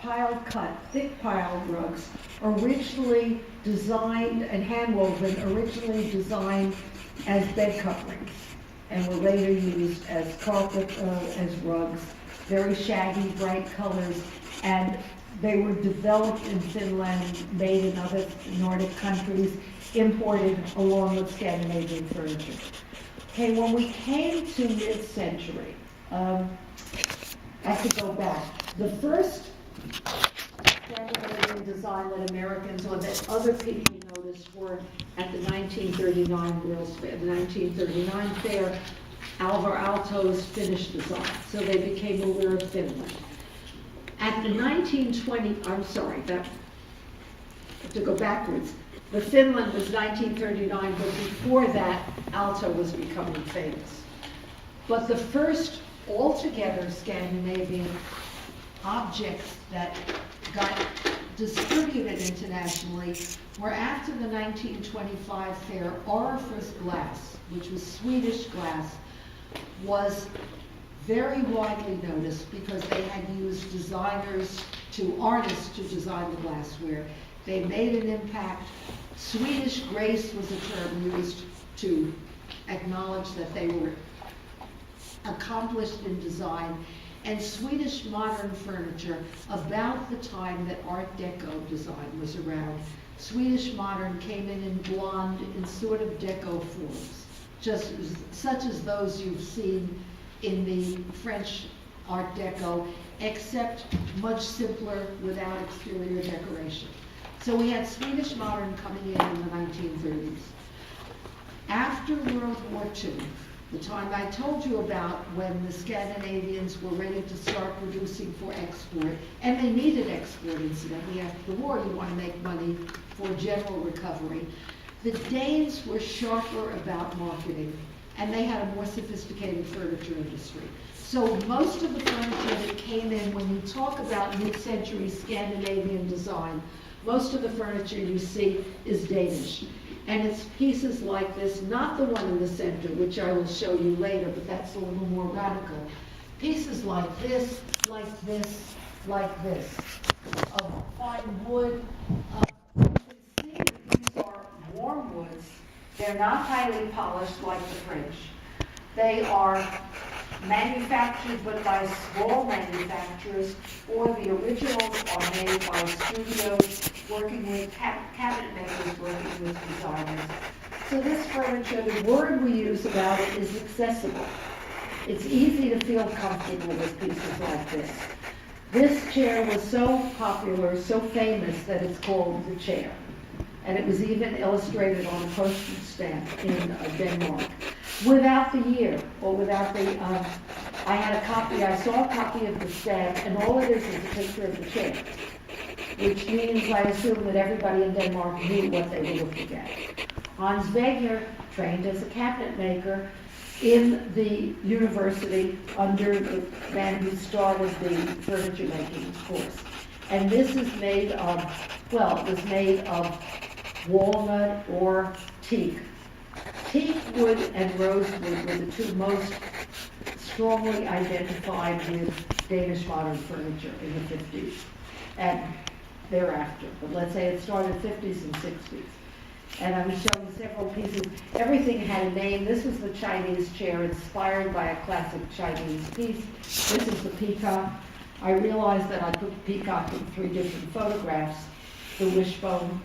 piled cut, thick piled rugs, originally designed and hand-woven, originally designed as bed coverings, and were later used as carpet, as rugs, very shaggy, bright colors, and they were developed in Finland, made in other Nordic countries, imported along with Scandinavian furniture. Okay, when we came to mid-century, I have to go back. The first Scandinavian design that Americans or that other people noticed were at the 1939 World's Fair. The 1939 fair, Alvar Aalto's Finnish design, so they became aware of Finland. At the 1920, I'm sorry, I have to go backwards. The Finland was 1939, but before that, Aalto was becoming famous. But the first altogether Scandinavian objects that got distributed internationally were after the 1925 fair. Orifers glass, which was Swedish glass, was very widely noticed because they had used artists to design the glassware. They made an impact. Swedish grace was a term used to acknowledge that they were accomplished in design. And Swedish modern furniture, about the time that Art Deco design was around, Swedish modern came in blonde, in sort of deco forms, such as those you've seen in the French Art Deco, except much simpler without exterior decoration. So we had Swedish modern coming in the 1930s. After World War II, the time I told you about when the Scandinavians were ready to start producing for export, and they needed export incidentally. After the war, you want to make money for general recovery. The Danes were sharper about marketing, and they had a more sophisticated furniture industry. So most of the furniture that came in, when you talk about mid-century Scandinavian design, most of the furniture you see is Danish. And it's pieces like this, not the one in the center, which I will show you later, but that's a little more radical. Pieces like this, like this, like this, of fine wood. You can see that these are warm woods. They're not highly polished like the French. They are manufactured but by small manufacturers, or the originals are made by studios working with cabinet makers, working with designers. So this furniture, the word we use about it is accessible. It's easy to feel comfortable with pieces like this. This chair was so popular, so famous, that it's called the chair. And it was even illustrated on a postage stamp in Denmark. Without the year, or without the, I saw a copy of the stamp, and all it is a picture of the chair, which means I assume that everybody in Denmark knew what they were looking at. Hans Wegner trained as a cabinet maker in the university under the man who started the furniture making course. And this is made of, well, it was made of walnut or teak. Teak wood and rosewood were the two most strongly identified with Danish modern furniture in the 50s and thereafter. But let's say it started 50s and 60s. And I'm showing several pieces. Everything had a name. This is the Chinese chair, inspired by a classic Chinese piece. This is the peacock. I realized that I put the peacock in 3 different photographs. The wishbone.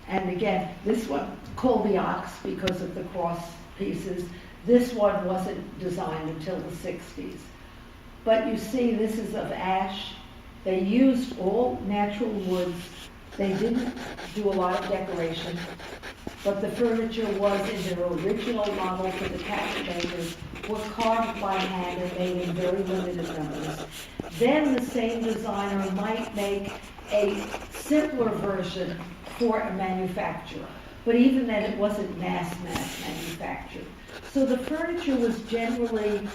And again, this one, called the ox because of the cross pieces. This one wasn't designed until the 60s. But you see, this is of ash. They used all natural woods. They didn't do a lot of decoration, but the furniture was in their original model for the cabinet makers, were carved by hand and made in very limited numbers. Then the same designer might make a simpler version for a manufacturer, but even then it wasn't mass manufactured. So the furniture was generally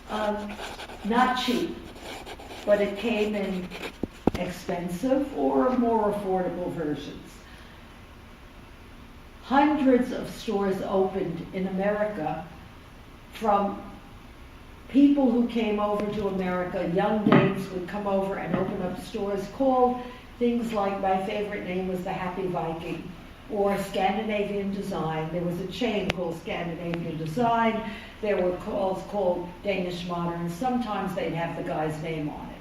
not cheap, but it came in expensive or more affordable versions. Hundreds of stores opened in America from people who came over to America, young dames, would come over and open up stores called things like, my favorite name was the Happy Viking, or Scandinavian Design. There was a chain called Scandinavian Design. There were calls called Danish Modern. Sometimes they'd have the guy's name on it.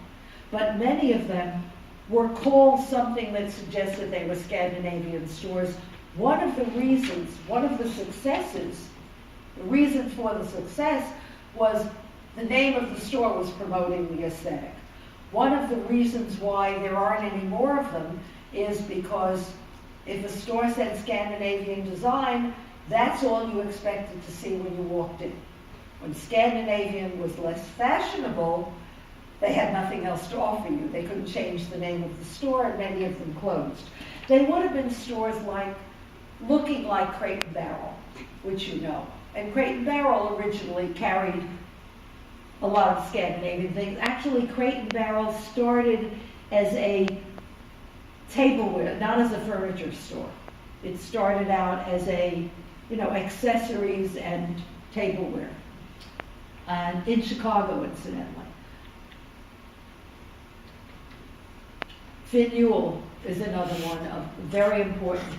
But many of them were called something that suggested they were Scandinavian stores. One of the reasons, one of the successes, the reason for the success was the name of the store was promoting the aesthetic. One of the reasons why there aren't any more of them is because if a store said Scandinavian Design, that's all you expected to see when you walked in. When Scandinavian was less fashionable, they had nothing else to offer you. They couldn't change the name of the store, and many of them closed. They would have been stores looking like Crate and Barrel, which you know. And Crate and Barrel originally carried a lot of Scandinavian things. Actually, Crate and Barrel started as a tableware, not as a furniture store. It started out as a, accessories and tableware. And in Chicago, incidentally. Finn Newell is another one, a very important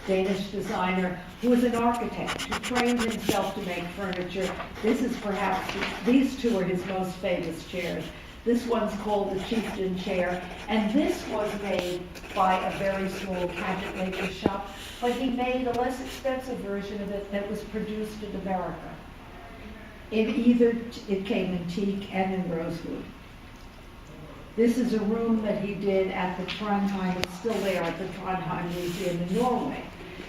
Danish designer who was an architect, who trained himself to make furniture. This is perhaps, these two are his most famous chairs. This one's called the Chieftain chair, and this was made by a very small cabinet maker shop, but he made a less expensive version of it that was produced in America. It came in teak and in rosewood. This is a room that he did at the Trondheim, it's still there at the Trondheim Museum in Norway.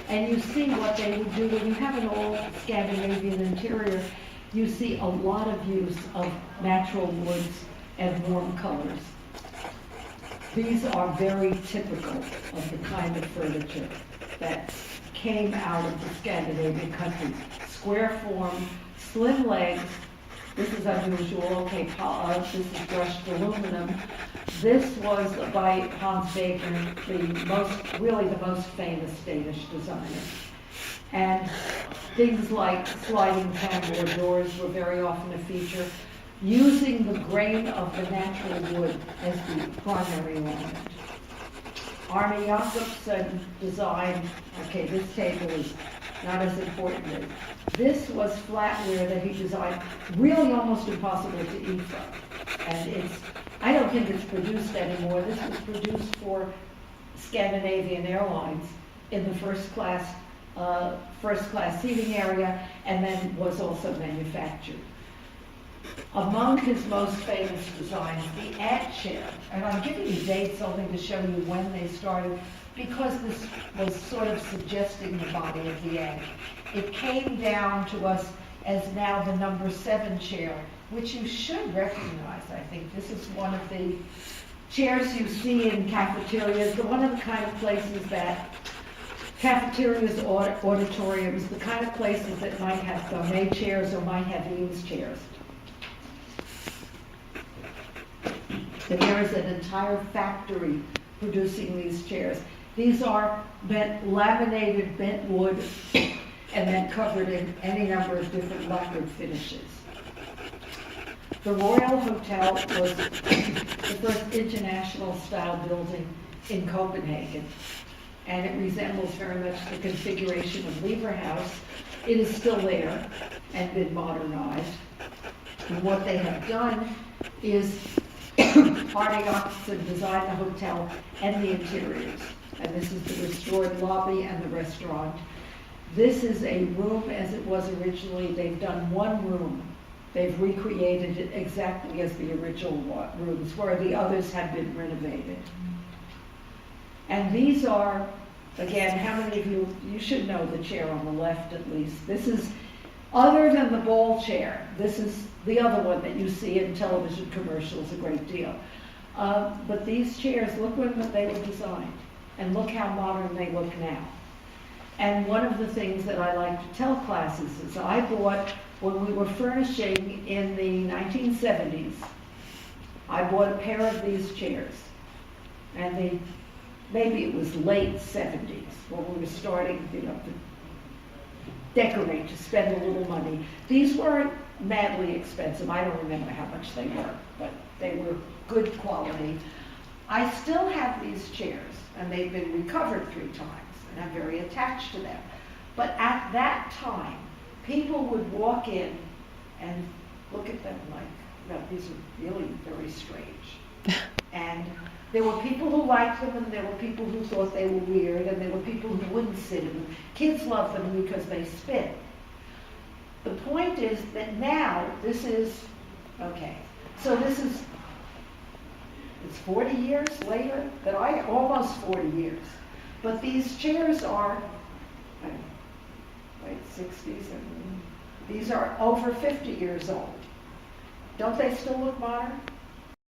And you see what they would do when you have an old Scandinavian interior, you see a lot of use of natural woods and warm colors. These are very typical of the kind of furniture that came out of the Scandinavian countries. Square form, slim legs. This is unusual. Okay, this is brushed aluminum. This was by Hans Baker, really the most famous Danish designer. And things like sliding panel doors were very often a feature, using the grain of the natural wood as the primary ornament. Arne Jacobsen designed, okay, this table is not as important as this was flatware that he designed, really almost impossible to eat from. And I don't think it's produced anymore. This was produced for Scandinavian Airlines in the first class seating area, and then was also manufactured. Among his most famous designs, the ant chair, and I'm giving you dates only to show you when they started, because this was sort of suggesting the body of the ant. It came down to us as now the number 7 chair, which you should recognize, I think. This is one of the chairs you see in cafeterias, one of the kind of places that cafeterias, auditoriums, the kind of places that might have gourmet chairs or might have used chairs. And there is an entire factory producing these chairs. These are laminated bent wood and then covered in any number of different lacquered finishes. The Royal Hotel was the first international style building in Copenhagen, and it resembles very much the configuration of Lever House. It is still there and been modernized. And what they have done is Arne Jacobsen designed the hotel and the interiors. And this is the restored lobby and the restaurant. This is a room as it was originally. They've done one room. They've recreated it exactly as the original rooms, where the others have been renovated. And these are, again, how many of you should know the chair on the left at least. This is, other than the ball chair, this is the other one that you see in television commercials a great deal. But these chairs, look when they were designed, and look how modern they look now. And one of the things that I like to tell classes is I bought, when we were furnishing in the 1970s, I bought a pair of these chairs. And maybe it was late 70s when we were starting, to decorate, to spend a little money. These weren't madly expensive. I don't remember how much they were, but they were good quality. I still have these chairs, and they've been recovered 3 times, and I'm very attached to them. But at that time, people would walk in and look at them like, well, these are really very strange. And there were people who liked them, and there were people who thought they were weird, and there were people who wouldn't sit in them. Kids love them because they spin. The point is that now, this is, okay, so this is, it's 40 years later, that almost 40 years. But these chairs are, late 60s, and these are over 50 years old. Don't they still look modern?